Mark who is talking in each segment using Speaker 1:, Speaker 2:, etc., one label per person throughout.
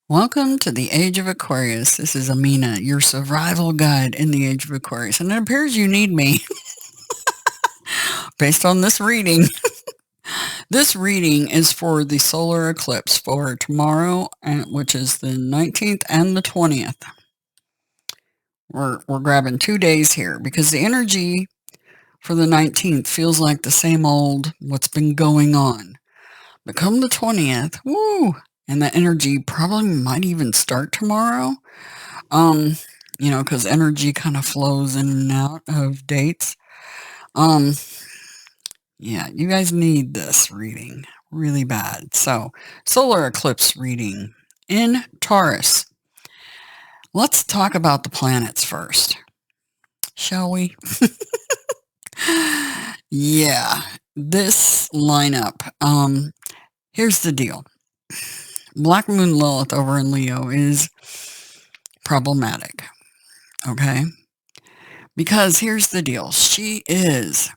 Speaker 1: Welcome to the Age of Aquarius. This is Amina, your survival guide in the Age of Aquarius. And it appears you need me based on this reading. This reading is for the solar eclipse for tomorrow, which is the 19th and the 20th. We're grabbing 2 days here because the energy for the 19th feels like the same old what's been going on. But come the 20th, woo! And the energy probably might even start tomorrow. Because energy kind of flows in and out of dates. Yeah, you guys need this reading really bad. So, solar eclipse reading in Taurus. Let's talk about the planets first, shall we? Yeah, this lineup. Here's the deal. Black Moon Lilith over in Leo is problematic, okay? Because here's the deal. She is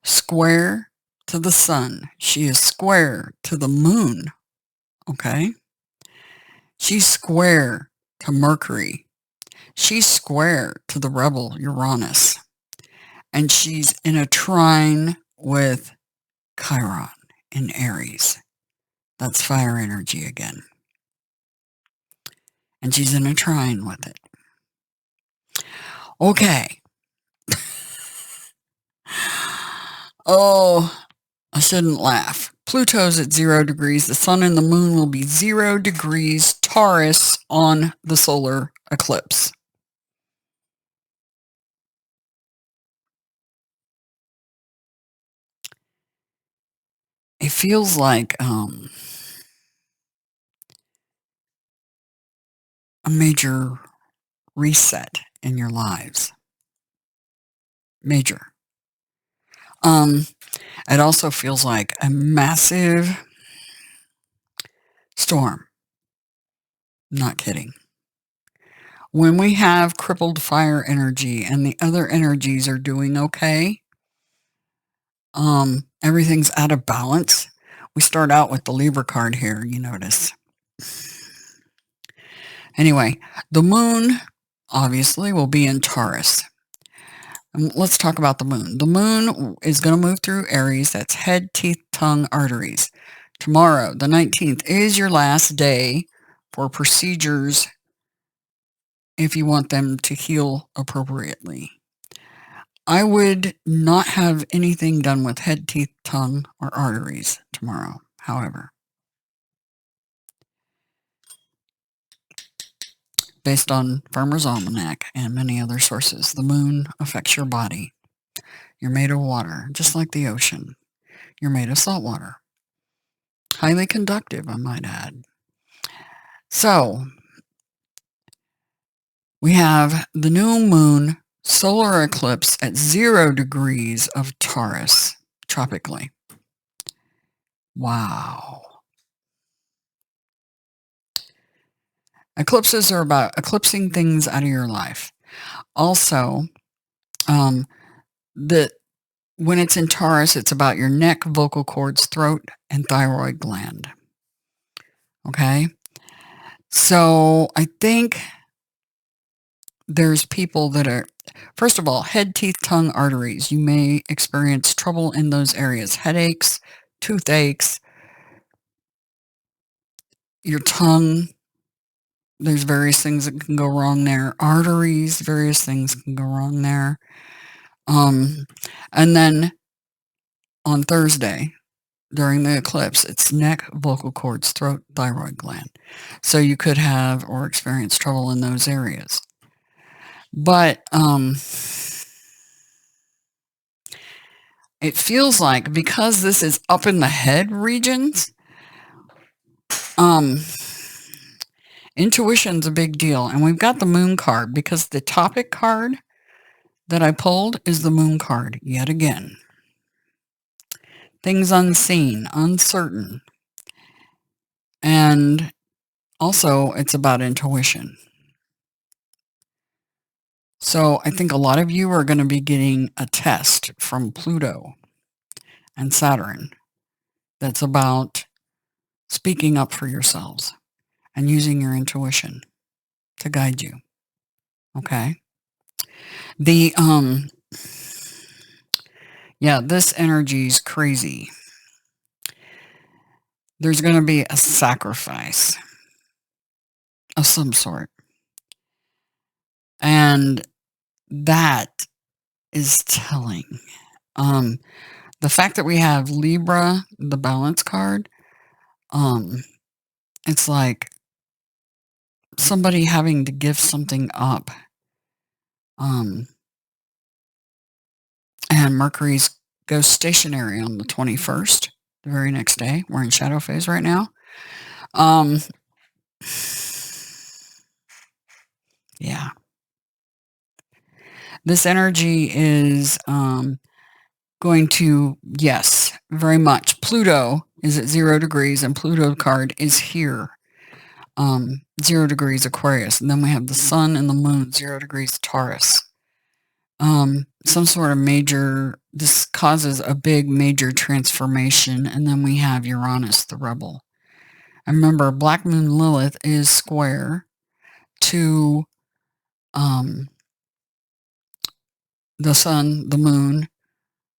Speaker 1: square to the sun. She is square to the moon, okay? She's square to Mercury. She's square to the rebel Uranus. And she's in a trine with Chiron in Aries. That's fire energy again. And she's in a trine with it. Okay. Oh, I shouldn't laugh. Pluto's at 0 degrees. The sun and the moon will be 0 degrees Taurus on the solar eclipse. It feels like a major reset in your lives. Major. It also feels like a massive storm. Not kidding. When we have crippled fire energy and the other energies are doing okay, everything's out of balance. We start out with the Libra card here, you notice. Anyway, the moon obviously will be in Taurus. Let's talk about the moon. The moon is going to move through Aries. That's head, teeth, tongue, arteries. Tomorrow, the 19th, is your last day for procedures if you want them to heal appropriately. I would not have anything done with head, teeth, tongue, or arteries tomorrow, however. Based on Farmer's Almanac and many other sources, the moon affects your body. You're made of water, just like the ocean. You're made of salt water. Highly conductive, I might add. So, we have the new moon solar eclipse at 0 degrees of Taurus, tropically. Wow. Eclipses are about eclipsing things out of your life. Also, when it's in Taurus, it's about your neck, vocal cords, throat, and thyroid gland. Okay? So I think there's people that are, first of all, head, teeth, tongue, arteries. You may experience trouble in those areas. Headaches, toothaches, your tongue. There's various things that can go wrong there. Arteries, various things can go wrong there. And then on Thursday, during the eclipse, it's neck, vocal cords, throat, thyroid gland. So you could have or experience trouble in those areas. But it feels like because this is up in the head regions, intuition's a big deal. And we've got the moon card because the topic card that I pulled is the moon card yet again. Things unseen, uncertain. And also it's about intuition. So I think a lot of you are going to be getting a test from Pluto and Saturn that's about speaking up for yourselves and using your intuition to guide you. Okay? The, yeah, this energy is crazy. There's going to be a sacrifice of some sort. And that is telling. The fact that we have Libra, the balance card, it's like somebody having to give something up. And Mercury's goes stationary on the 21st, the very next day. We're in shadow phase right now. Yeah. This energy is going to, yes, very much. Pluto is at 0 degrees, and Pluto card is here. 0 degrees Aquarius. And then we have the sun and the moon, 0 degrees Taurus. Some sort of major, this causes a big major transformation. And then we have Uranus, the rebel. And remember, Black Moon Lilith is square to the sun, the moon,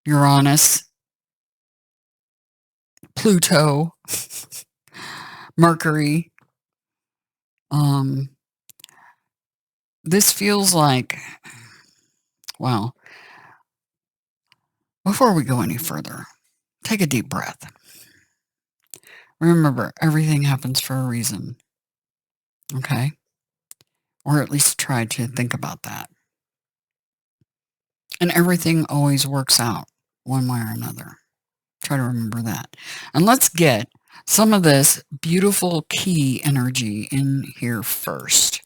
Speaker 1: Uranus, Pluto, Mercury. This feels like, well, before we go any further, take a deep breath. Remember, everything happens for a reason. Okay? Or at least try to think about that. And everything always works out one way or another. Try to remember that. And let's get some of this beautiful key energy in here first.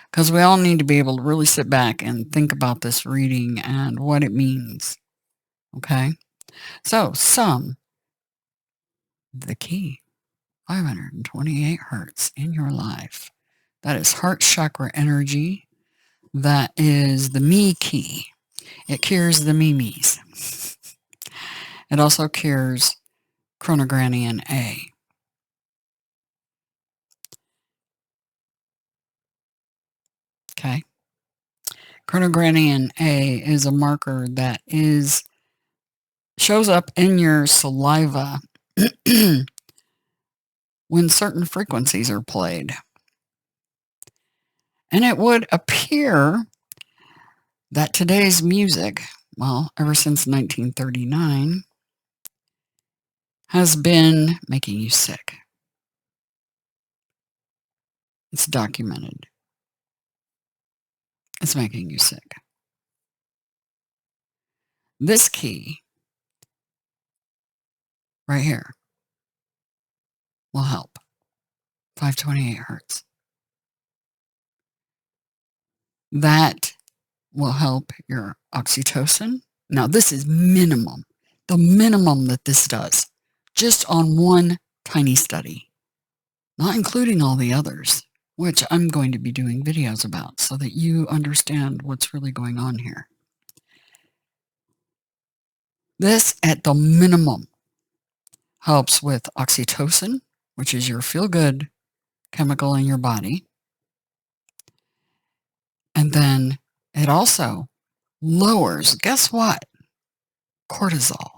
Speaker 1: Because we all need to be able to really sit back and think about this reading and what it means. Okay? So, the key, 528 hertz in your life. That is heart chakra energy. That is the me key. It cures the memes. It also cures chronogranian A. Okay? Chronogranian A is a marker that shows up in your saliva when certain frequencies are played. And it would appear that today's music, well, ever since 1939, has been making you sick. It's documented. It's making you sick. This key right here will help. 528 hertz. That will help your oxytocin. Now, this is minimum. The minimum that this does, just on one tiny study, not including all the others, which I'm going to be doing videos about so that you understand what's really going on here. This, at the minimum, helps with oxytocin, which is your feel-good chemical in your body. And then it also lowers, guess what? Cortisol.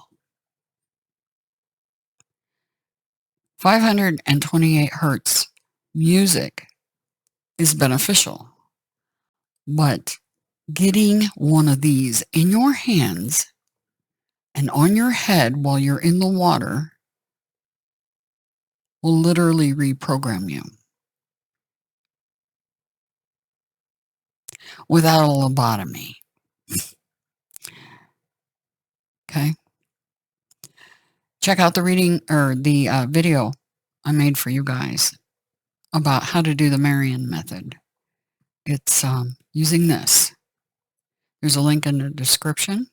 Speaker 1: 528 hertz music is beneficial, but getting one of these in your hands and on your head while you're in the water will literally reprogram you without a lobotomy. Okay? Check out the reading or the video I made for you guys about how to do the Marian method. It's using this. There's a link in the description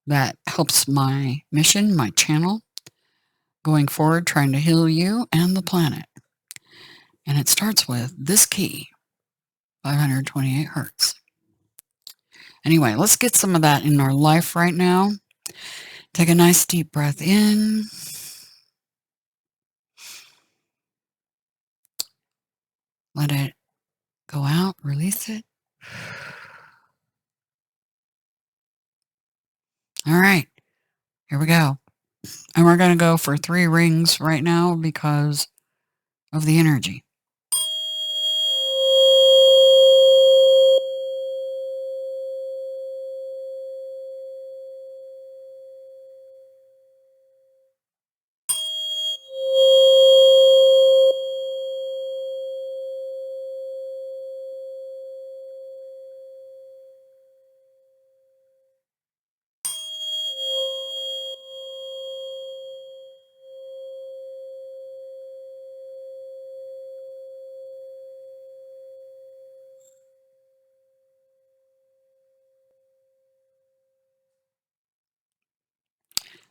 Speaker 1: that helps my mission, my channel, going forward, trying to heal you and the planet. And it starts with this key, 528 hertz. Anyway, let's get some of that in our life right now. Take a nice deep breath in. Let it go out, release it. All right, here we go. And we're going to go for 3 rings right now because of the energy.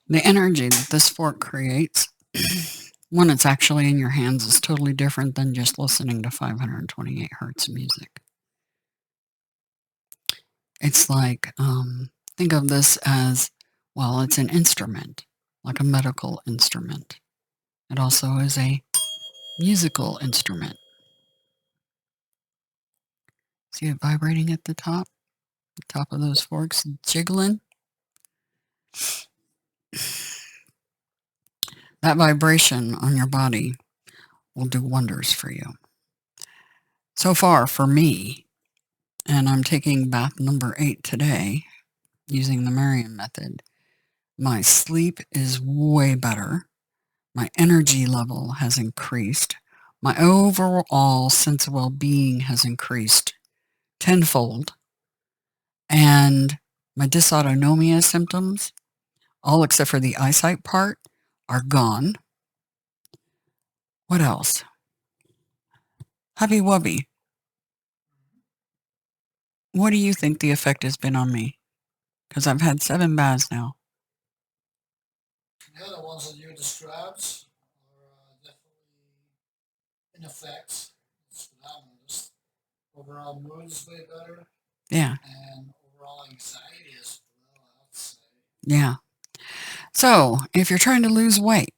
Speaker 1: The energy that this fork creates when it's actually in your hands is totally different than just listening to 528 hertz music. It's like, think of this as, well, it's an instrument, like a medical instrument. It also is a musical instrument. See it vibrating at the top of those forks, jiggling? That vibration on your body will do wonders for you. So far, for me, and I'm taking bath number 8 today, using the Marian method, my sleep is way better. My energy level has increased. My overall sense of well-being has increased tenfold. And my dysautonomia symptoms, all except for the eyesight part, are gone. What else? Hubby Wubby, what do you think the effect has been on me? Because I've had 7 baths now.
Speaker 2: Yeah, the ones that you described are definitely in effect. That's what I noticed. Overall mood is way better.
Speaker 1: Yeah.
Speaker 2: And overall anxiety as well, I'd say.
Speaker 1: Yeah. So, if you're trying to lose weight,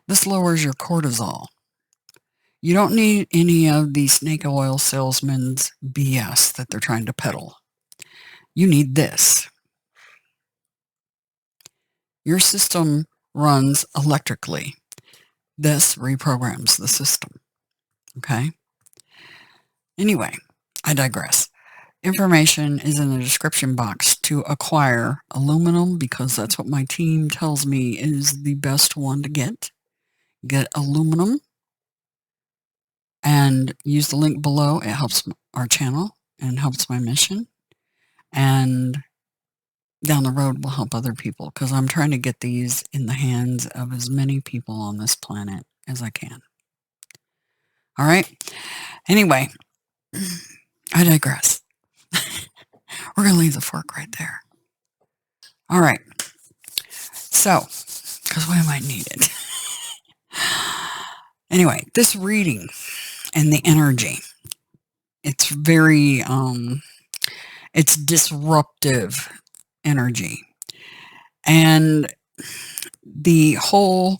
Speaker 1: this lowers your cortisol. You don't need any of the snake oil salesmen's BS that they're trying to peddle. You need this. Your system runs electrically. This reprograms the system. Okay? Anyway, I digress. Information is in the description box to acquire aluminum because that's what my team tells me is the best one to get. Get aluminum and use the link below. It helps our channel and helps my mission. And down the road will help other people because I'm trying to get these in the hands of as many people on this planet as I can. All right? Anyway, I digress. We're going to leave the fork right there. All right. So, because we might need it. Anyway, this reading and the energy, it's very, it's disruptive energy. And the whole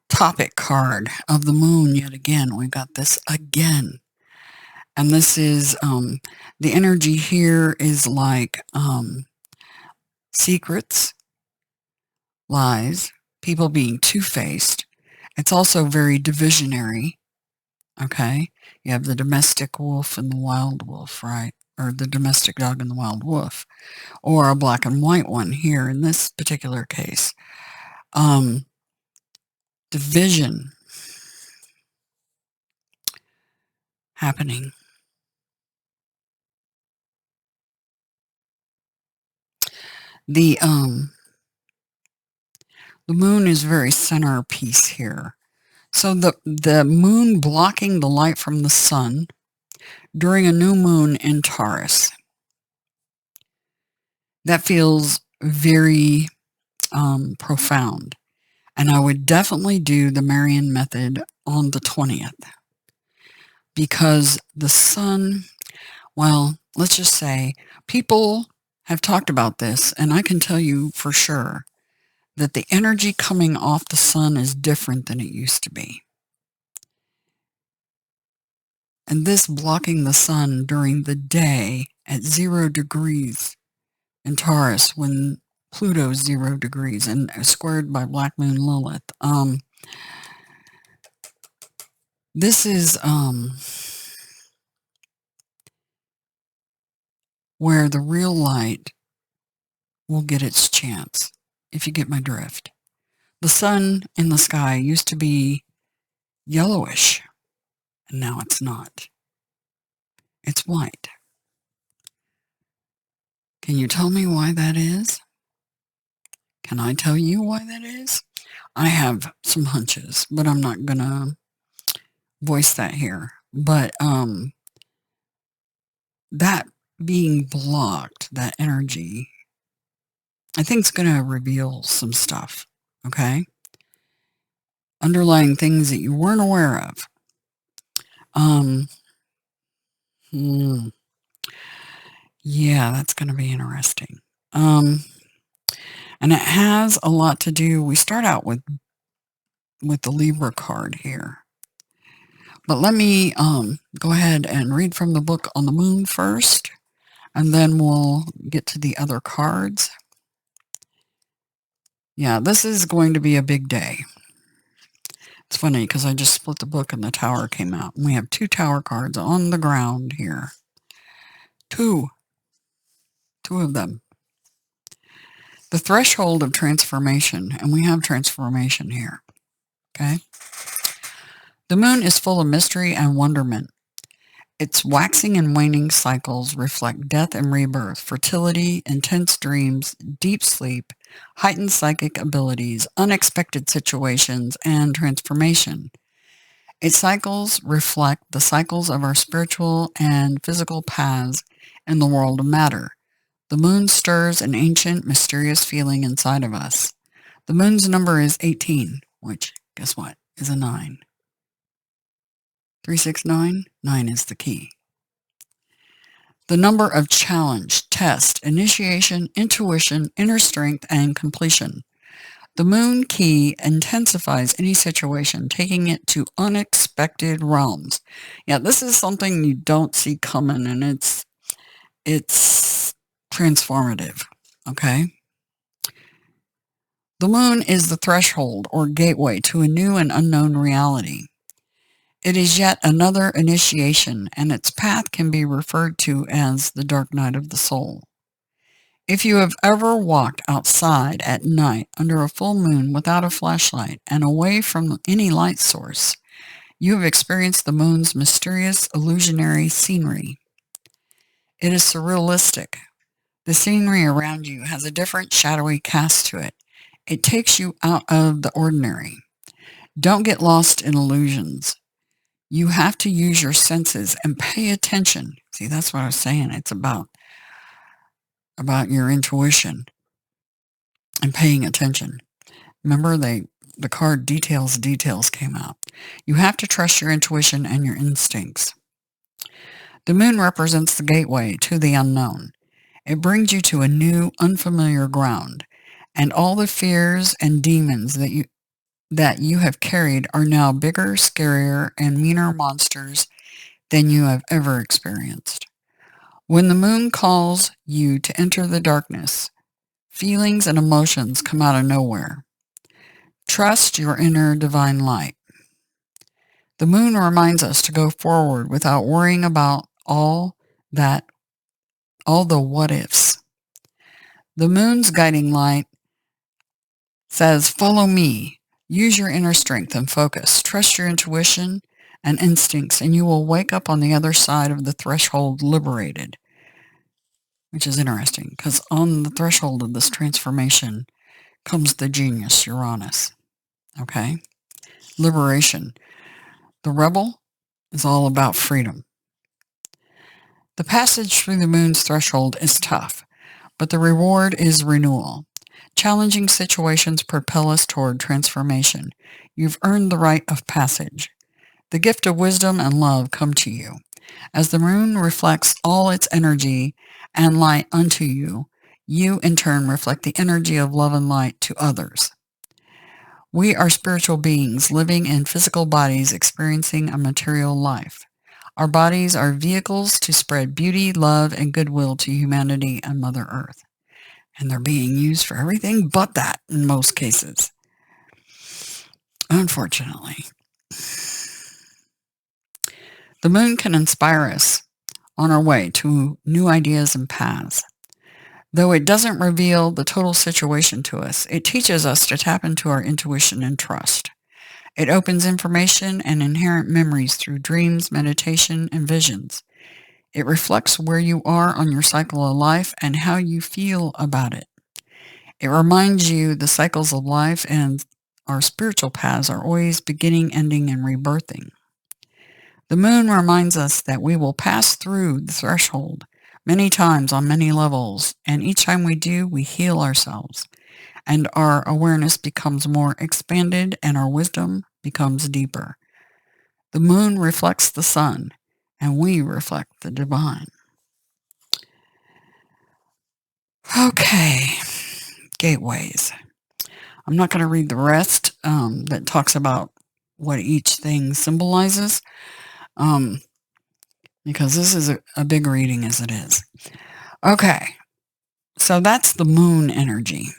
Speaker 1: topic card of the moon, yet again, we've got this again. And this is, the energy here is like secrets, lies, people being two-faced. It's also very divisionary, okay? You have the domestic wolf and the wild wolf, right? Or the domestic dog and the wild wolf. Or a black and white one here in this particular case. Division happening. The moon is very centerpiece here. So the moon blocking the light from the sun during a new moon in Taurus. That feels very profound. And I would definitely do the Marian method on the 20th. Because the sun, well, let's just say, people have talked about this, and I can tell you for sure that the energy coming off the sun is different than it used to be. And this blocking the sun during the day at 0 degrees in Taurus when Pluto's 0 degrees and squared by Black Moon Lilith. This is where the real light will get its chance, if you get my drift. The sun in the sky used to be yellowish, and now it's not. It's white. Can you tell me why that is? Can I tell you why that is? I have some hunches, but I'm not going to voice that here. But that being blocked, that energy, I think it's going to reveal some stuff, okay? Underlying things that you weren't aware of. Yeah, that's going to be interesting. And it has a lot to do, we start out with the Libra card here. But let me go ahead and read from the book on the moon first, and then we'll get to the other cards. Yeah, this is going to be a big day. It's funny because I just split the book and the tower came out. And we have 2 tower cards on the ground here. Two of them. The threshold of transformation, and we have transformation here. Okay? The moon is full of mystery and wonderment. Its waxing and waning cycles reflect death and rebirth, fertility, intense dreams, deep sleep, heightened psychic abilities, unexpected situations, and transformation. Its cycles reflect the cycles of our spiritual and physical paths in the world of matter. The moon stirs an ancient, mysterious feeling inside of us. The moon's number is 18, which, guess what, is a 9. 369, 9 is the key. The number of challenge, test, initiation, intuition, inner strength, and completion. The moon key intensifies any situation, taking it to unexpected realms. Yeah, this is something you don't see coming, and it's transformative, okay? The moon is the threshold or gateway to a new and unknown reality. It is yet another initiation, and its path can be referred to as the dark night of the soul. If you have ever walked outside at night under a full moon without a flashlight and away from any light source, you have experienced the moon's mysterious, illusionary scenery. It is surrealistic. The scenery around you has a different shadowy cast to it. It takes you out of the ordinary. Don't get lost in illusions. You have to use your senses and pay attention. See, that's what I was saying. It's about your intuition and paying attention. Remember, the card details came out. You have to trust your intuition and your instincts. The moon represents the gateway to the unknown. It brings you to a new, unfamiliar ground, and all the fears and demons that you have carried are now bigger, scarier, and meaner monsters than you have ever experienced. When the moon calls you to enter the darkness, feelings and emotions come out of nowhere. Trust your inner divine light. The moon reminds us to go forward without worrying about all the what ifs. The moon's guiding light says, follow me. Use your inner strength and focus. Trust your intuition and instincts, and you will wake up on the other side of the threshold liberated. Which is interesting, because on the threshold of this transformation comes the genius, Uranus. Okay? Liberation. The rebel is all about freedom. The passage through the moon's threshold is tough, but the reward is renewal. Challenging situations propel us toward transformation. You've earned the rite of passage. The gift of wisdom and love come to you. As the moon reflects all its energy and light unto you, you in turn reflect the energy of love and light to others. We are spiritual beings living in physical bodies experiencing a material life. Our bodies are vehicles to spread beauty, love, and goodwill to humanity and Mother Earth. And they're being used for everything but that in most cases. Unfortunately. The moon can inspire us on our way to new ideas and paths. Though it doesn't reveal the total situation to us, it teaches us to tap into our intuition and trust. It opens information and inherent memories through dreams, meditation, and visions. It reflects where you are on your cycle of life and how you feel about it. It reminds you the cycles of life and our spiritual paths are always beginning, ending, and rebirthing. The moon reminds us that we will pass through the threshold many times on many levels, and each time we do, we heal ourselves, and our awareness becomes more expanded and our wisdom becomes deeper. The moon reflects the sun, and we reflect the divine. Okay, gateways. I'm not going to read the rest that talks about what each thing symbolizes, because this is a big reading as it is. Okay, so that's the moon energy.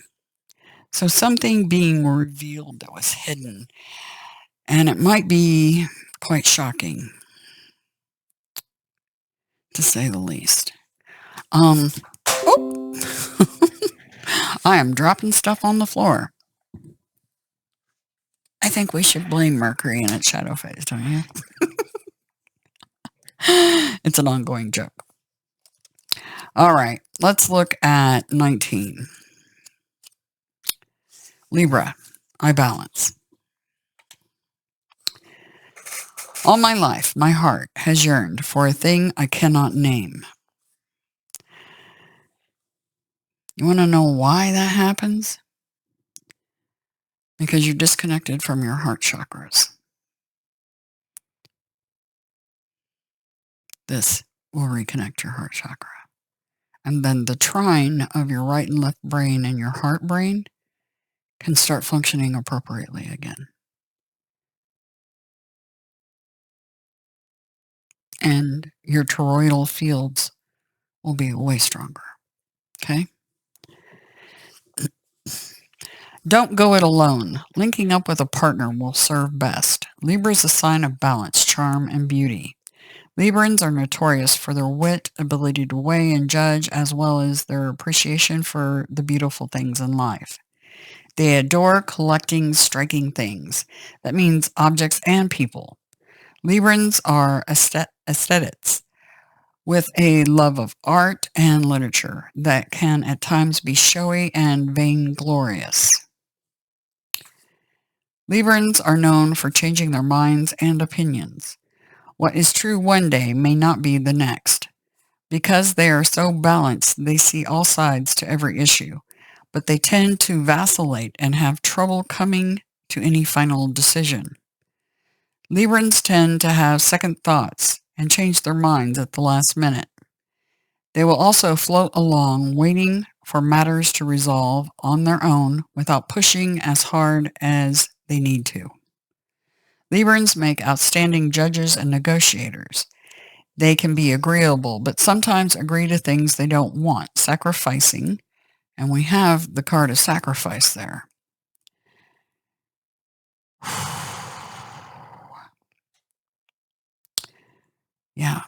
Speaker 1: So something being revealed that was hidden, and it might be quite shocking, to say the least. Oh, I am dropping stuff on the floor. I think we should blame Mercury in its shadow phase, don't you? It's an ongoing joke. All right, let's look at 19. Libra, I balance. All my life, my heart has yearned for a thing I cannot name. You want to know why that happens? Because you're disconnected from your heart chakras. This will reconnect your heart chakra. And then the trine of your right and left brain and your heart brain can start functioning appropriately again. And your toroidal fields will be way stronger. Okay? Don't go it alone. Linking up with a partner will serve best. Libra is a sign of balance, charm, and beauty. Librans are notorious for their wit, ability to weigh and judge, as well as their appreciation for the beautiful things in life. They adore collecting striking things. That means objects and people. Librans are aesthetics with a love of art and literature that can at times be showy and vainglorious. Librans are known for changing their minds and opinions. What is true one day may not be the next. Because they are so balanced, they see all sides to every issue, but they tend to vacillate and have trouble coming to any final decision. Librans tend to have second thoughts and change their minds at the last minute. They will also float along, waiting for matters to resolve on their own without pushing as hard as they need to. Librans make outstanding judges and negotiators. They can be agreeable, but sometimes agree to things they don't want, sacrificing, and we have the card of sacrifice there. Yeah.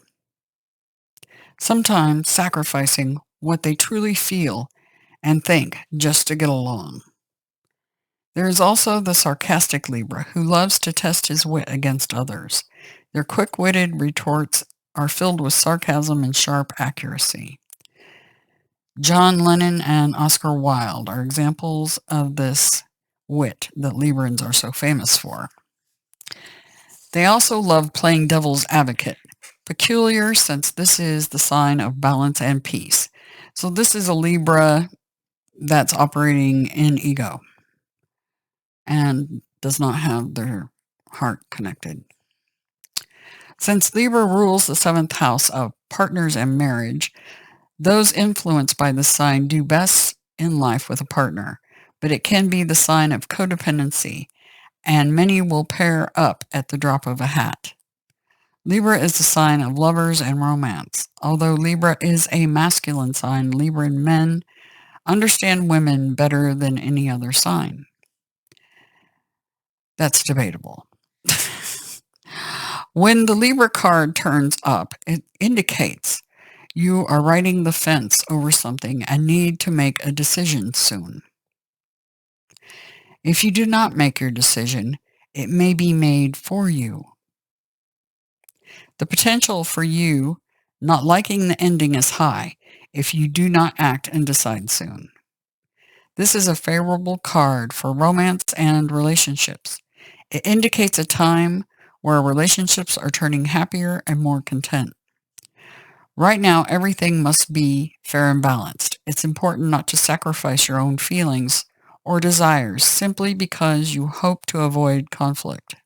Speaker 1: Sometimes sacrificing what they truly feel and think just to get along. There is also the sarcastic Libra who loves to test his wit against others. Their quick-witted retorts are filled with sarcasm and sharp accuracy. John Lennon and Oscar Wilde are examples of this wit that Librans are so famous for. They also love playing devil's advocate, peculiar since this is the sign of balance and peace. So this is a Libra that's operating in ego and does not have their heart connected. Since Libra rules the 7th house of partners and marriage, those influenced by this sign do best in life with a partner, but it can be the sign of codependency, and many will pair up at the drop of a hat. Libra is the sign of lovers and romance. Although Libra is a masculine sign, Libran men understand women better than any other sign. That's debatable. When the Libra card turns up, it indicates you are riding the fence over something and need to make a decision soon. If you do not make your decision, it may be made for you. The potential for you not liking the ending is high if you do not act and decide soon. This is a favorable card for romance and relationships. It indicates a time where relationships are turning happier and more content. Right now, everything must be fair and balanced. It's important not to sacrifice your own feelings or desires simply because you hope to avoid conflict.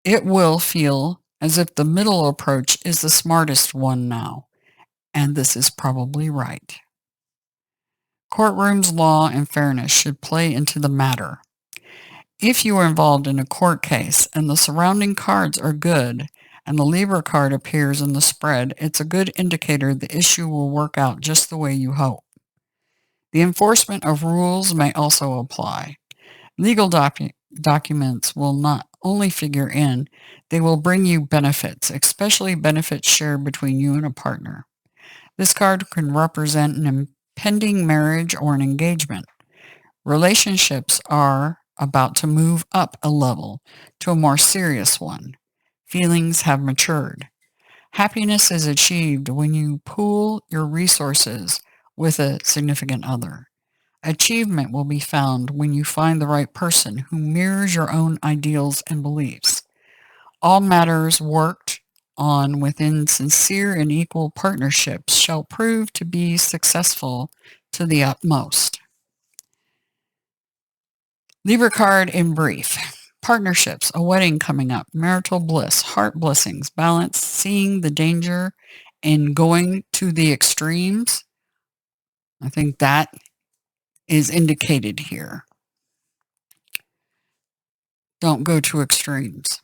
Speaker 1: It will feel as if the middle approach is the smartest one now, and this is probably right. Courtrooms, law, and fairness should play into the matter. If you are involved in a court case and the surrounding cards are good, and the Libra card appears in the spread, it's a good indicator the issue will work out just the way you hope. The enforcement of rules may also apply. Legal documents will not only figure in, they will bring you benefits, especially benefits shared between you and a partner. This card can represent an impending marriage or an engagement. Relationships are about to move up a level to a more serious one. Feelings have matured. Happiness is achieved when you pool your resources with a significant other. Achievement will be found when you find the right person who mirrors your own ideals and beliefs. All matters worked on within sincere and equal partnerships shall prove to be successful to the utmost. Libra card in brief. Partnerships, a wedding coming up, marital bliss, heart blessings, balance, seeing the danger in going to the extremes. I think that is indicated here. Don't go to extremes.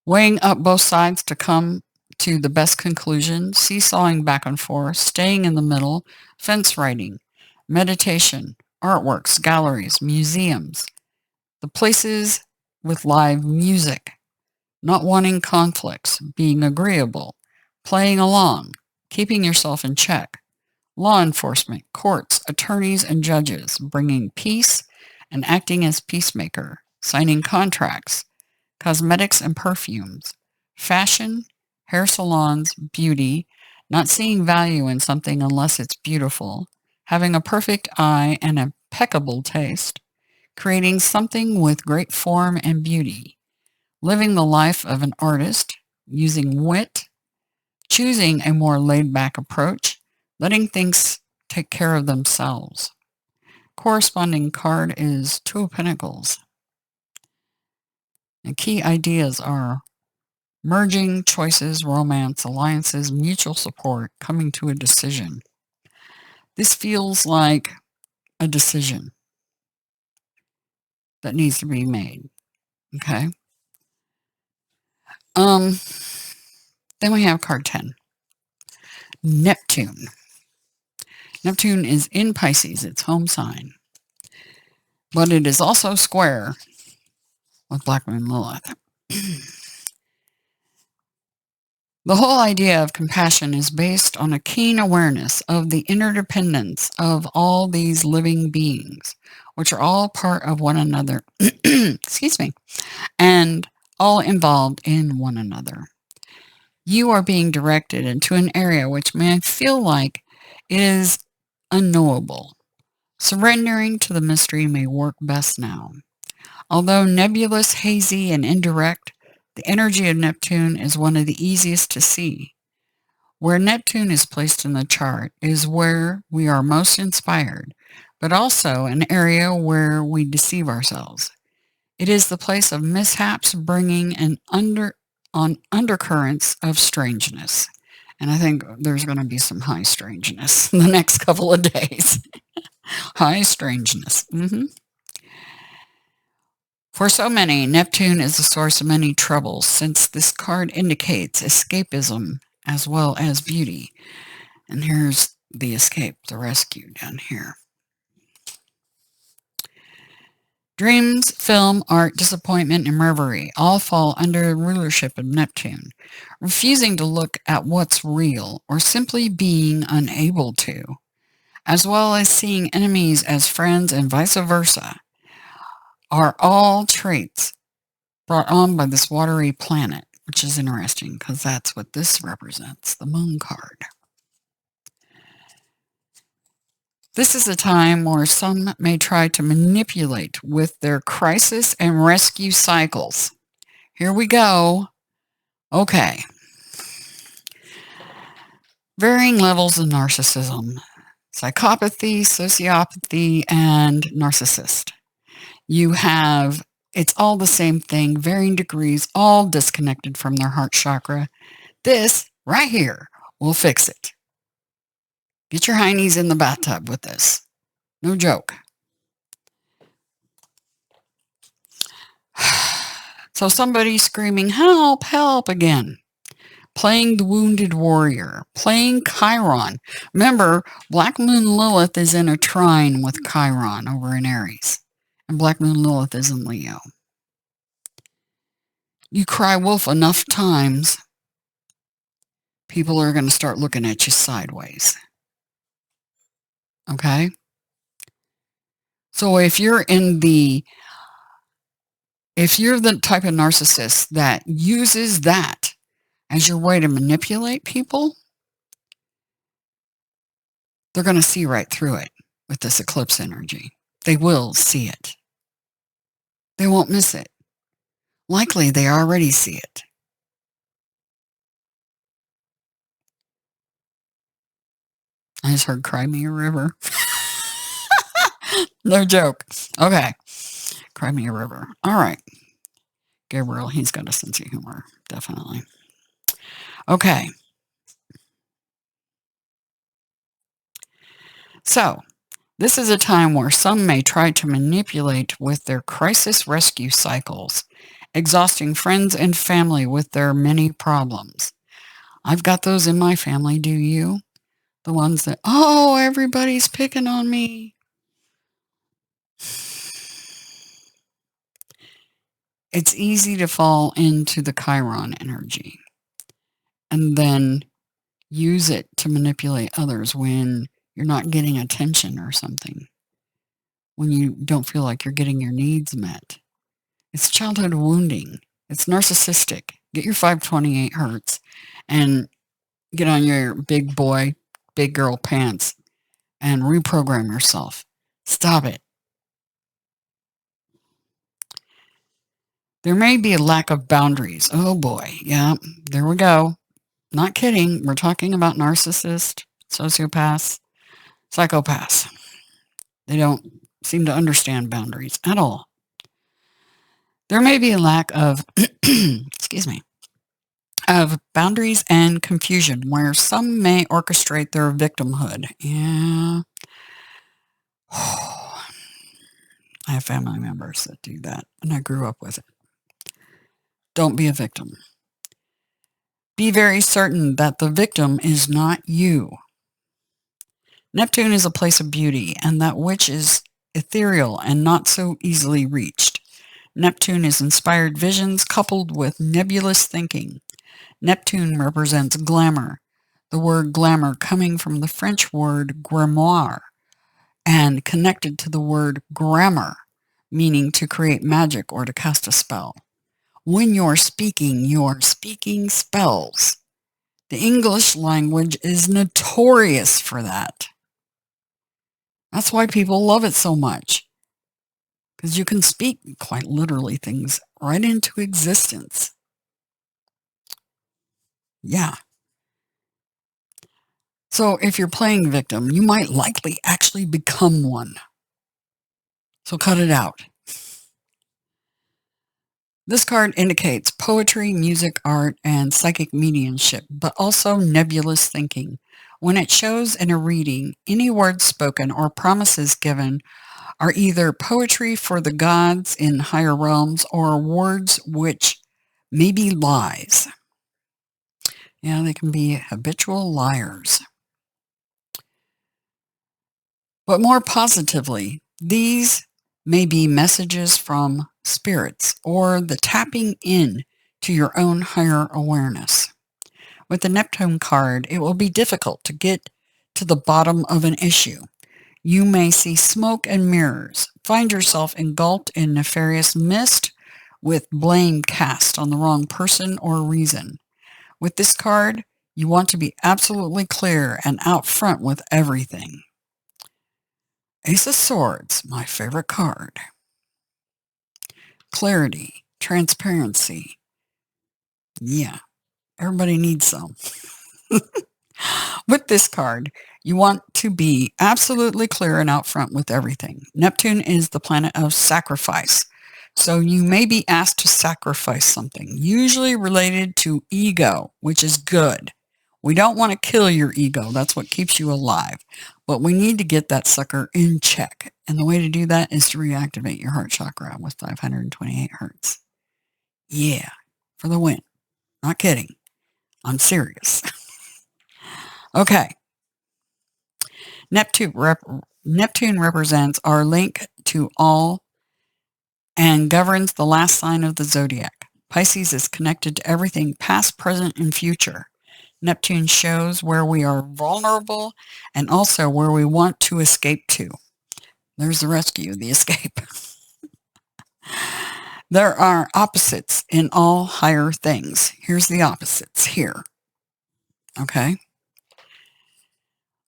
Speaker 1: Weighing up both sides to come to the best conclusion, seesawing back and forth, staying in the middle, fence riding, meditation, artworks, galleries, museums, the places with live music, not wanting conflicts, being agreeable, playing along, keeping yourself in check, law enforcement, courts, attorneys, and judges, bringing peace and acting as peacemaker, signing contracts, cosmetics and perfumes, fashion, hair salons, beauty, not seeing value in something unless it's beautiful, having a perfect eye and impeccable taste, creating something with great form and beauty, living the life of an artist, using wit, choosing a more laid-back approach, letting things take care of themselves. Corresponding card is Two of Pentacles. And key ideas are merging, choices, romance, alliances, mutual support, coming to a decision. This feels like a decision that needs to be made. Okay. Then we have card 10. Neptune. Neptune is in Pisces, its home sign. But it is also square with Black Moon Lilith. The whole idea of compassion is based on a keen awareness of the interdependence of all these living beings, which are all part of one another, excuse me, and all involved in one another. You are being directed into an area which may feel like it is unknowable. Surrendering to the mystery may work best now. Although nebulous, hazy, and indirect, the energy of Neptune is one of the easiest to see. Where Neptune is placed in the chart is where we are most inspired, but also an area where we deceive ourselves. It is the place of mishaps bringing an undercurrents of strangeness. And I think there's going to be some high strangeness in the next couple of days. High strangeness. For so many, Neptune is the source of many troubles, since this card indicates escapism as well as beauty. And here's the escape, the rescue down here. Dreams, film, art, disappointment, and reverie all fall under the rulership of Neptune. Refusing to look at what's real, or simply being unable to, as well as seeing enemies as friends and vice versa, are all traits brought on by this watery planet, which is interesting because that's what this represents, the moon card. This is a time where some may try to manipulate with their crisis and rescue cycles. Here we go. Okay. Varying levels of narcissism, psychopathy, sociopathy, and narcissist. You have, it's all the same thing, varying degrees, all disconnected from their heart chakra. This right here will fix it. Get your heinies in the bathtub with this. No joke. So somebody's screaming, help, help again. Playing the wounded warrior. Playing Chiron. Remember, Black Moon Lilith is in a trine with Chiron over in Aries. And Black Moon Lilith is in Leo. You cry wolf enough times, people are going to start looking at you sideways. Okay? So if you're the type of narcissist that uses that as your way to manipulate people, they're going to see right through it with this eclipse energy. They will see it. They won't miss it. Likely they already see it. I just heard Cry Me a River. No joke. Okay. Cry Me a River. All right. Gabriel, he's got a sense of humor. Definitely. Okay. So, this is a time where some may try to manipulate with their crisis rescue cycles, exhausting friends and family with their many problems. I've got those in my family, do you? The ones that, oh, everybody's picking on me. It's easy to fall into the Chiron energy and then use it to manipulate others when you're not getting attention or something, when you don't feel like you're getting your needs met. It's childhood wounding. It's narcissistic. Get your 528 hertz and get on your big boy, big girl pants and reprogram yourself. Stop it. There may be a lack of boundaries. Oh boy. Yeah, there we go. Not kidding. We're talking about narcissists, sociopaths, psychopaths. They don't seem to understand boundaries at all. There may be a lack of, excuse me, of boundaries and confusion where some may orchestrate their victimhood. Yeah. I have family members that do that, and I grew up with it. Don't be a victim. Be very certain that the victim is not you. Neptune is a place of beauty, and that which is ethereal and not so easily reached. Neptune is inspired visions coupled with nebulous thinking. Neptune represents glamour, the word glamour coming from the French word grimoire and connected to the word grammar, meaning to create magic or to cast a spell. When you're speaking spells. The English language is notorious for that. That's why people love it so much. Because you can speak quite literally things right into existence. Yeah. So if you're playing victim, you might likely actually become one. So cut it out. This card indicates poetry, music, art, and psychic mediumship, but also nebulous thinking. When it shows in a reading, any words spoken or promises given are either poetry for the gods in higher realms or words which may be lies. Yeah, they can be habitual liars. But more positively, these may be messages from spirits or the tapping in to your own higher awareness. With the Neptune card, it will be difficult to get to the bottom of an issue. You may see smoke and mirrors, find yourself engulfed in nefarious mist with blame cast on the wrong person or reason. With this card, you want to be absolutely clear and out front with everything. Ace of Swords, my favorite card. Clarity, transparency. Yeah, everybody needs some. With this card, you want to be absolutely clear and out front with everything. Neptune is the planet of sacrifice. So you may be asked to sacrifice something, usually related to ego, which is good. We don't want to kill your ego. That's what keeps you alive. But we need to get that sucker in check. And the way to do that is to reactivate your heart chakra with 528 hertz. Yeah, for the win. Not kidding. I'm serious. Okay. Neptune represents our link to all and governs the last sign of the zodiac. Pisces is connected to everything past, present, and future. Neptune shows where we are vulnerable and also where we want to escape to. There's the rescue, the escape. There are opposites in all higher things. Here's the opposites here. Okay?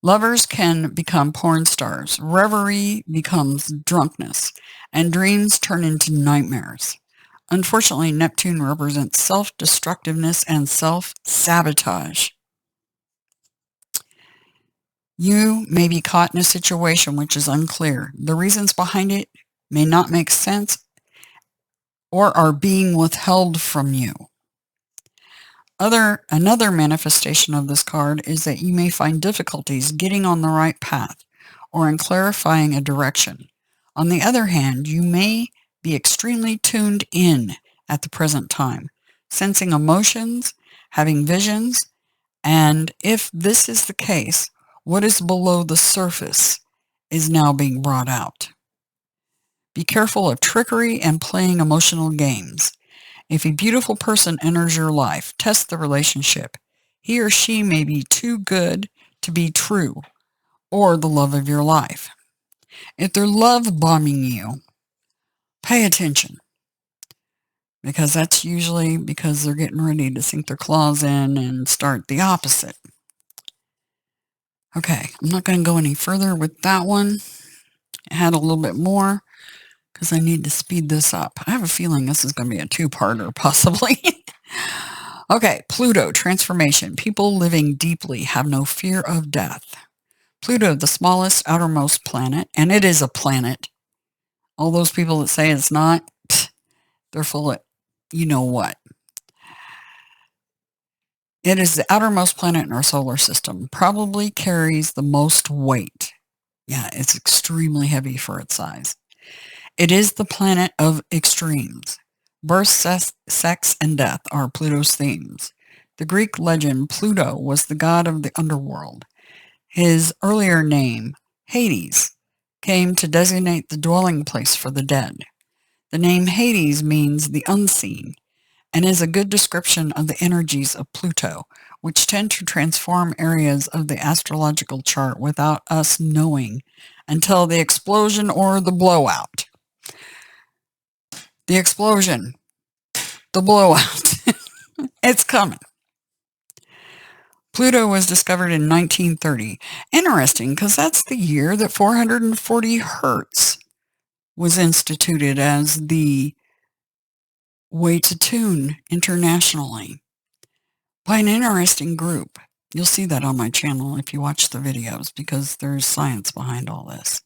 Speaker 1: Lovers can become porn stars. Reverie becomes drunkenness. And dreams turn into nightmares. Unfortunately, Neptune represents self-destructiveness and self-sabotage. You may be caught in a situation which is unclear. The reasons behind it may not make sense or are being withheld from you. Another manifestation of this card is that you may find difficulties getting on the right path or in clarifying a direction. On the other hand, you may be extremely tuned in at the present time, sensing emotions, having visions, and if this is the case, what is below the surface is now being brought out. Be careful of trickery and playing emotional games. If a beautiful person enters your life, test the relationship. He or she may be too good to be true or the love of your life. If they're love bombing you, pay attention, because that's usually because they're getting ready to sink their claws in and start the opposite. Okay, I'm not going to go any further with that one. I had a little bit more because I need to speed this up. I have a feeling this is going to be a two-parter, possibly. Okay, Pluto, transformation. People living deeply have no fear of death. Pluto, the smallest, outermost planet, and it is a planet. All those people that say it's not, they're full of you know what. It is the outermost planet in our solar system, probably carries the most weight. Yeah, it's extremely heavy for its size. It is the planet of extremes. Birth, sex, and death are Pluto's themes. The Greek legend Pluto was the god of the underworld. His earlier name, Hades, came to designate the dwelling place for the dead. The name Hades means the unseen, and is a good description of the energies of Pluto, which tend to transform areas of the astrological chart without us knowing until the explosion or the blowout. The explosion, the blowout, it's coming. Pluto was discovered in 1930. Interesting, because that's the year that 440 hertz was instituted as the way to tune internationally by an interesting group. You'll see that on my channel if you watch the videos, because there's science behind all this.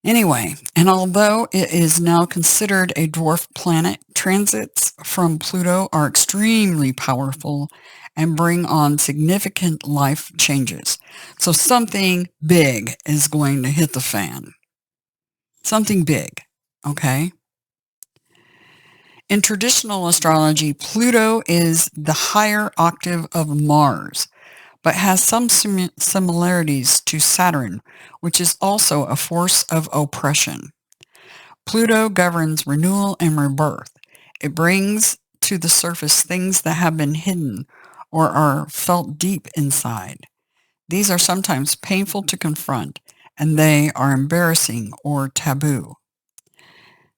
Speaker 1: Anyway, and although it is now considered a dwarf planet, transits from Pluto are extremely powerful and bring on significant life changes. So something big is going to hit the fan. Something big, okay? In traditional astrology, Pluto is the higher octave of Mars, but has some similarities to Saturn, which is also a force of oppression. Pluto governs renewal and rebirth. It brings to the surface things that have been hidden or are felt deep inside. These are sometimes painful to confront, and they are embarrassing or taboo.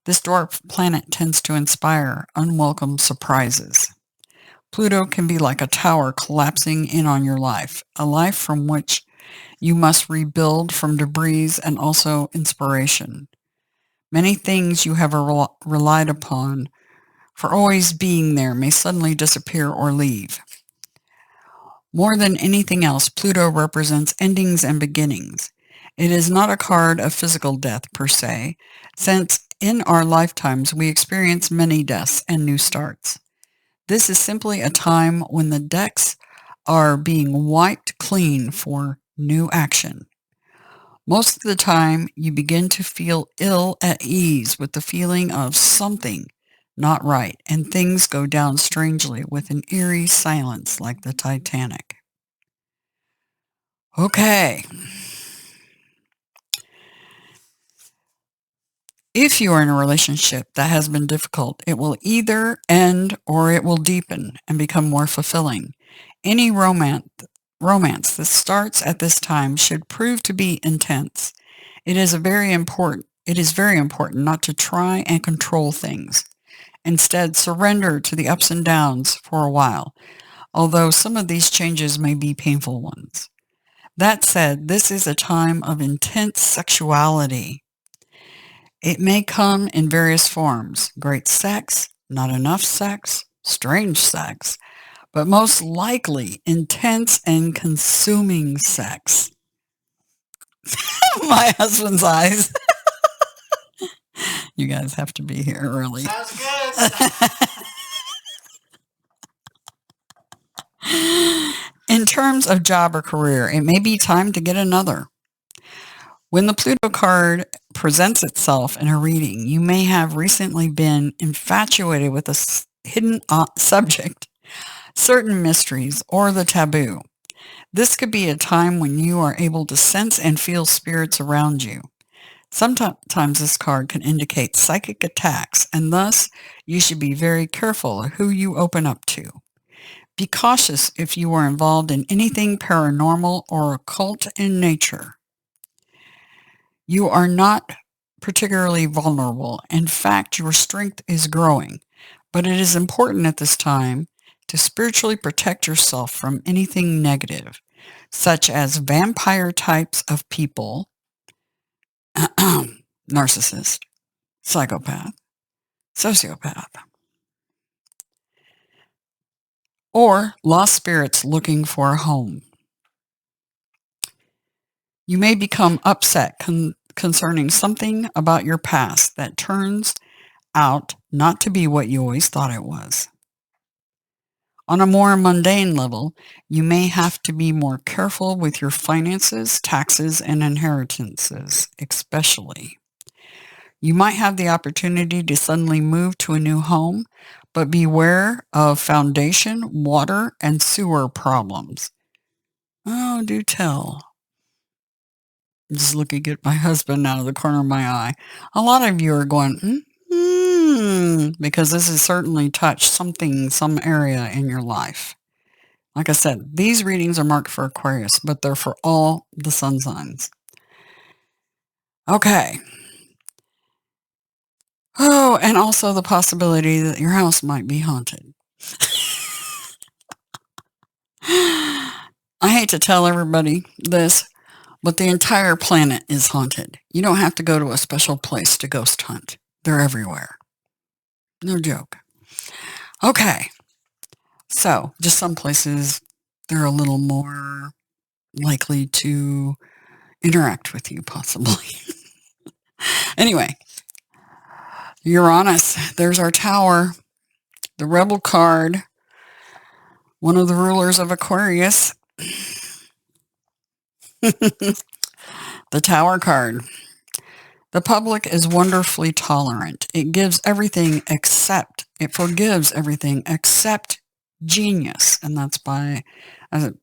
Speaker 1: This dwarf planet tends to inspire unwelcome surprises. Pluto can be like a tower collapsing in on your life, a life from which you must rebuild from debris and also inspiration. Many things you have relied upon for always being there may suddenly disappear or leave. More than anything else, Pluto represents endings and beginnings. It is not a card of physical death per se, since in our lifetimes we experience many deaths and new starts. This is simply a time when the decks are being wiped clean for new action. Most of the time, you begin to feel ill at ease with the feeling of something not right, and things go down strangely with an eerie silence like the Titanic. Okay. If you are in a relationship that has been difficult, it will either end or it will deepen and become more fulfilling. Any romance that starts at this time should prove to be intense. It is very important not to try and control things. Instead, surrender to the ups and downs for a while, although some of these changes may be painful ones. That said, this is a time of intense sexuality. It may come in various forms: great sex, not enough sex, strange sex, but most likely intense and consuming sex. My husband's eyes. You guys have to be here early.
Speaker 2: Sounds good.
Speaker 1: In terms of job or career, it may be time to get another. When the Pluto card presents itself in a reading, you may have recently been infatuated with a hidden subject, certain mysteries, or the taboo. This could be a time when you are able to sense and feel spirits around you. Sometimes this card can indicate psychic attacks, and thus you should be very careful who you open up to. Be cautious if you are involved in anything paranormal or occult in nature. You are not particularly vulnerable. In fact, your strength is growing, but it is important at this time to spiritually protect yourself from anything negative, such as vampire types of people, narcissist, psychopath, sociopath, or lost spirits looking for a home. You may become upset concerning something about your past that turns out not to be what you always thought it was. On a more mundane level, you may have to be more careful with your finances, taxes, and inheritances, especially. You might have the opportunity to suddenly move to a new home, but beware of foundation, water, and sewer problems. Oh, do tell. I'm just looking at my husband out of the corner of my eye. A lot of you are going, because this has certainly touched some area in your life. Like I said, these readings are marked for Aquarius, but they're for all the sun signs. Okay. Oh, and also the possibility that your house might be haunted. I hate to tell everybody this, but the entire planet is haunted. You don't have to go to a special place to ghost hunt. They're everywhere. No joke. Okay. So, just some places, they're a little more likely to interact with you, possibly. Anyway, Uranus, there's our tower. The Rebel card one of the rulers of Aquarius, the Tower card. The public is wonderfully tolerant. It gives everything except, it forgives everything except genius. And that's by a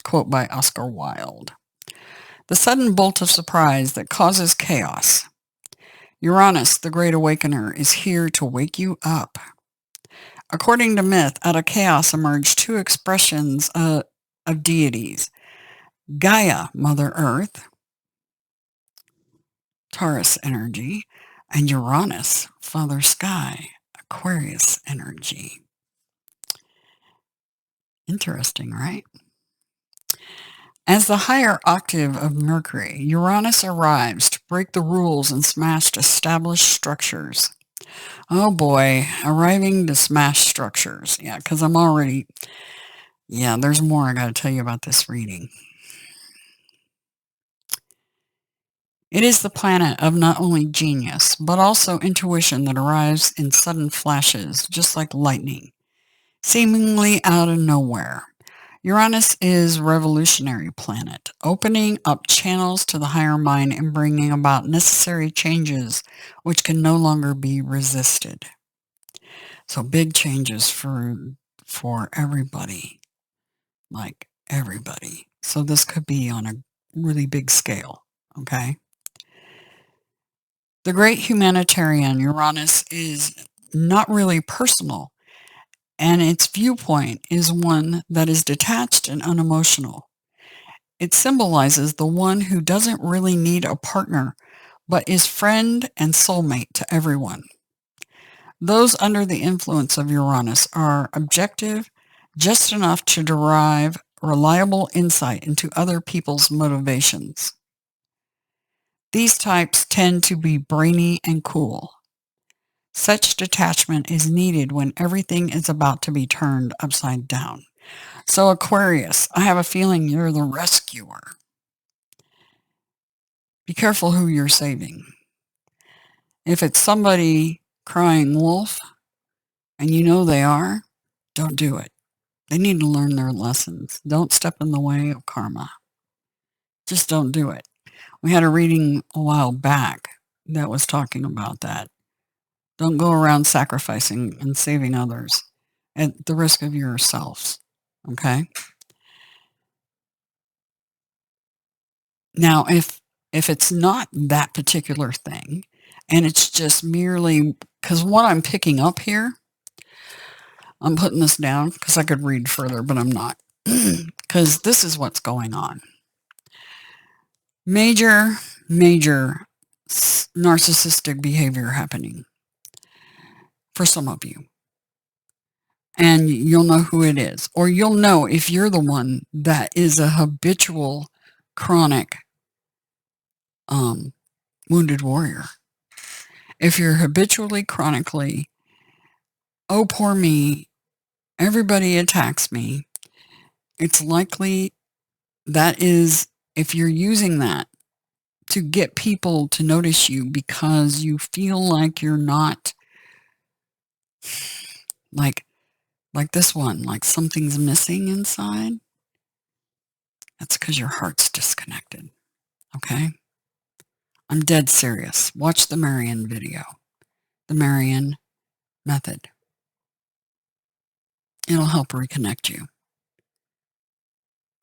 Speaker 1: quote by Oscar Wilde. The sudden bolt of surprise that causes chaos. Uranus, the Great Awakener, is here to wake you up. According to myth, out of chaos emerged two expressions of deities. Gaia, Mother Earth, Taurus energy, and Uranus, Father Sky, Aquarius energy. Interesting, right? As the higher octave of Mercury, Uranus arrives to break the rules and smash established structures. Oh boy, arriving to smash structures. Yeah, because I'm already... Yeah, there's more I got to tell you about this reading. It is the planet of not only genius, but also intuition that arrives in sudden flashes, just like lightning, seemingly out of nowhere. Uranus is revolutionary planet, opening up channels to the higher mind and bringing about necessary changes which can no longer be resisted. So big changes for everybody, like everybody. So this could be on a really big scale, okay? The great humanitarian Uranus is not really personal, and its viewpoint is one that is detached and unemotional. It symbolizes the one who doesn't really need a partner, but is friend and soulmate to everyone. Those under the influence of Uranus are objective, just enough to derive reliable insight into other people's motivations. These types tend to be brainy and cool. Such detachment is needed when everything is about to be turned upside down. So Aquarius, I have a feeling you're the rescuer. Be careful who you're saving. If it's somebody crying wolf, and you know they are, don't do it. They need to learn their lessons. Don't step in the way of karma. Just don't do it. We had a reading a while back that was talking about that. Don't go around sacrificing and saving others at the risk of yourselves. Okay? Now, if it's not that particular thing, and it's just merely because what I'm picking up here, I'm putting this down because I could read further, but I'm not, because this is what's going on. Major narcissistic behavior happening for some of you. And you'll know who it is. Or you'll know if you're the one that is a habitual, chronic, wounded warrior. If you're habitually, chronically, oh, poor me, everybody attacks me, it's likely that is, if you're using that to get people to notice you because you feel like you're not, like this one, like something's missing inside, that's because your heart's disconnected, okay? I'm dead serious. Watch the Marian video, the Marian method. It'll help reconnect you.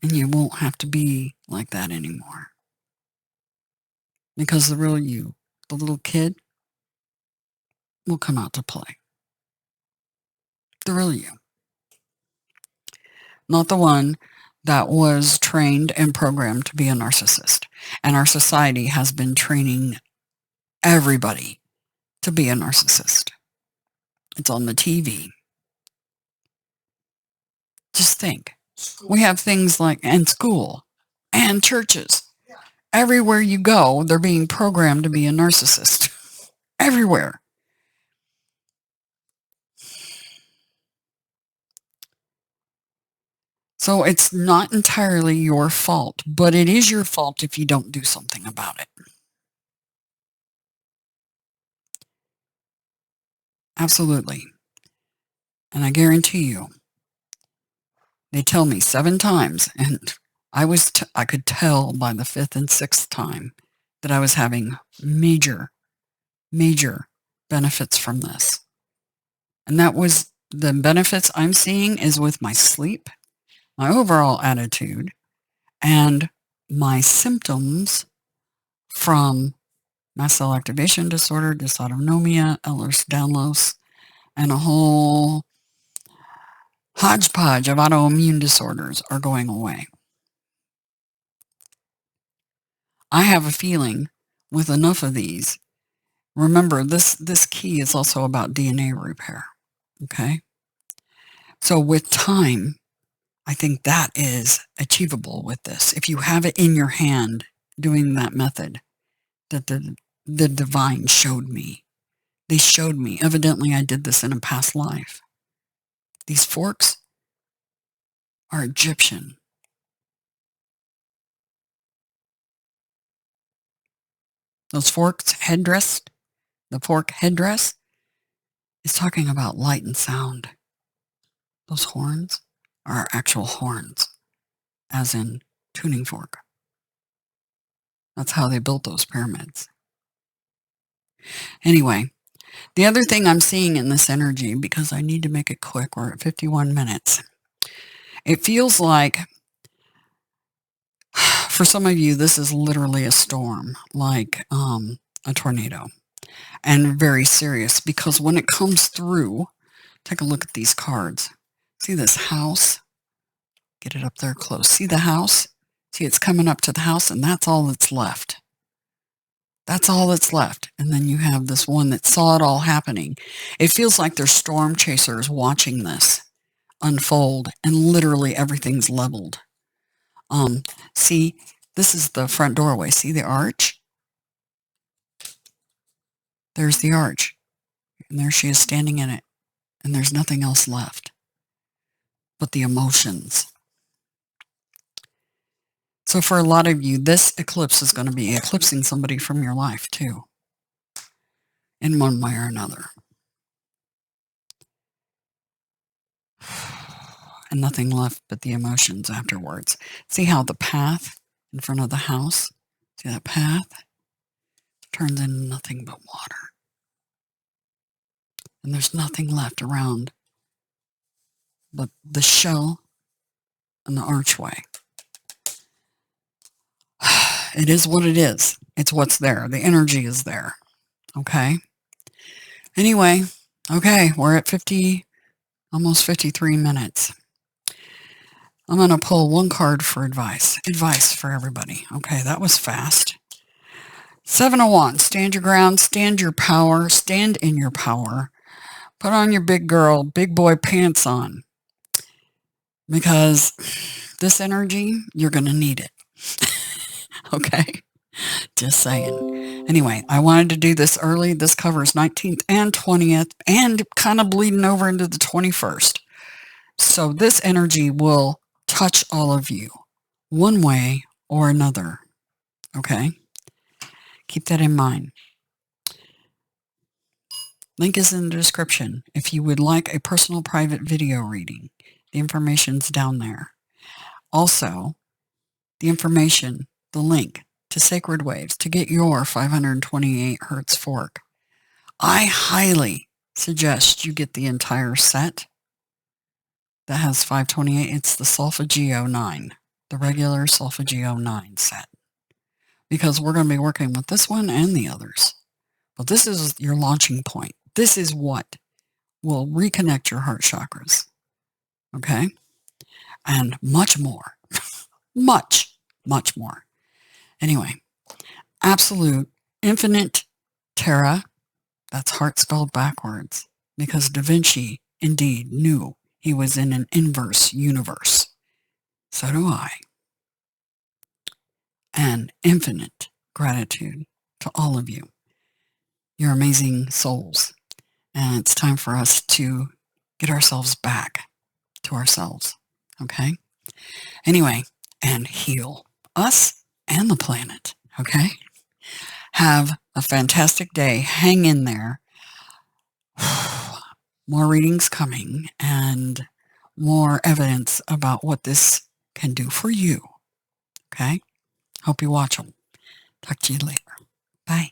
Speaker 1: And you won't have to be like that anymore. Because the real you, the little kid, will come out to play. The real you. Not the one that was trained and programmed to be a narcissist. And our society has been training everybody to be a narcissist. It's on the TV. Just think. We have things like, and school, and churches. Everywhere you go, they're being programmed to be a narcissist. Everywhere. So it's not entirely your fault, but it is your fault if you don't do something about it. Absolutely. And I guarantee you, They tell me 7 times, and I could tell by the 5th and 6th time that I was having major, major benefits from this. And that was the benefits I'm seeing is with my sleep, my overall attitude, and my symptoms from mast cell activation disorder, dysautonomia, Ehlers-Danlos, and a whole hodgepodge of autoimmune disorders are going away. I have a feeling with enough of these, remember this key is also about DNA repair, okay? So with time, I think that is achievable with this. If you have it in your hand doing that method that the divine showed me. They showed me. Evidently, I did this in a past life. These forks are Egyptian. Those forks headdress, the fork headdress is talking about light and sound. Those horns are actual horns, as in tuning fork. That's how they built those pyramids. Anyway, the other thing I'm seeing in this energy, because I need to make it quick, we're at 51 minutes. It feels like, for some of you, this is literally a storm, like a tornado, and very serious, because when it comes through, take a look at these cards. See this house? Get it up there close. See the house? See, it's coming up to the house, and that's all that's left. That's all that's left. And then you have this one that saw it all happening. It feels like there's storm chasers watching this unfold, and literally everything's leveled. See, this is the front doorway. See the arch? There's the arch. And there she is standing in it. And there's nothing else left but the emotions. So for a lot of you, this eclipse is going to be eclipsing somebody from your life too, in one way or another. And nothing left but the emotions afterwards. See how the path in front of the house, see that path? Turns into nothing but water. And there's nothing left around but the shell and the archway. It is what it is. It's what's there. The energy is there. Okay? Anyway, okay, we're at 50, almost 53 minutes. I'm going to pull one card for advice. Advice for everybody. Okay, that was fast. 7 of Wands. Stand your ground. Stand your power. Stand in your power. Put on your big girl, big boy pants on. Because this energy, you're going to need it. Okay? Just saying. Anyway, I wanted to do this early. This covers 19th and 20th and kind of bleeding over into the 21st. So this energy will touch all of you one way or another. Okay? Keep that in mind. Link is in the description. If you would like a personal private video reading, the information's down there. Also, the information, the link to Sacred Waves to get your 528 hertz fork. I highly suggest you get the entire set that has 528. It's the Solfeggio 9, the regular Solfeggio 9 set. Because we're going to be working with this one and the others. But this is your launching point. This is what will reconnect your heart chakras. Okay? And much more. much, much more. Anyway, absolute, infinite terra, that's heart spelled backwards, because Da Vinci indeed knew he was in an inverse universe. So do I. And infinite gratitude to all of you. You're amazing souls. And it's time for us to get ourselves back to ourselves. Okay? Anyway, and heal us and the planet. Okay? Have a fantastic day. Hang in there. More readings coming. And more evidence about what this can do for you. Okay? Hope you watch them. Talk to you later. Bye.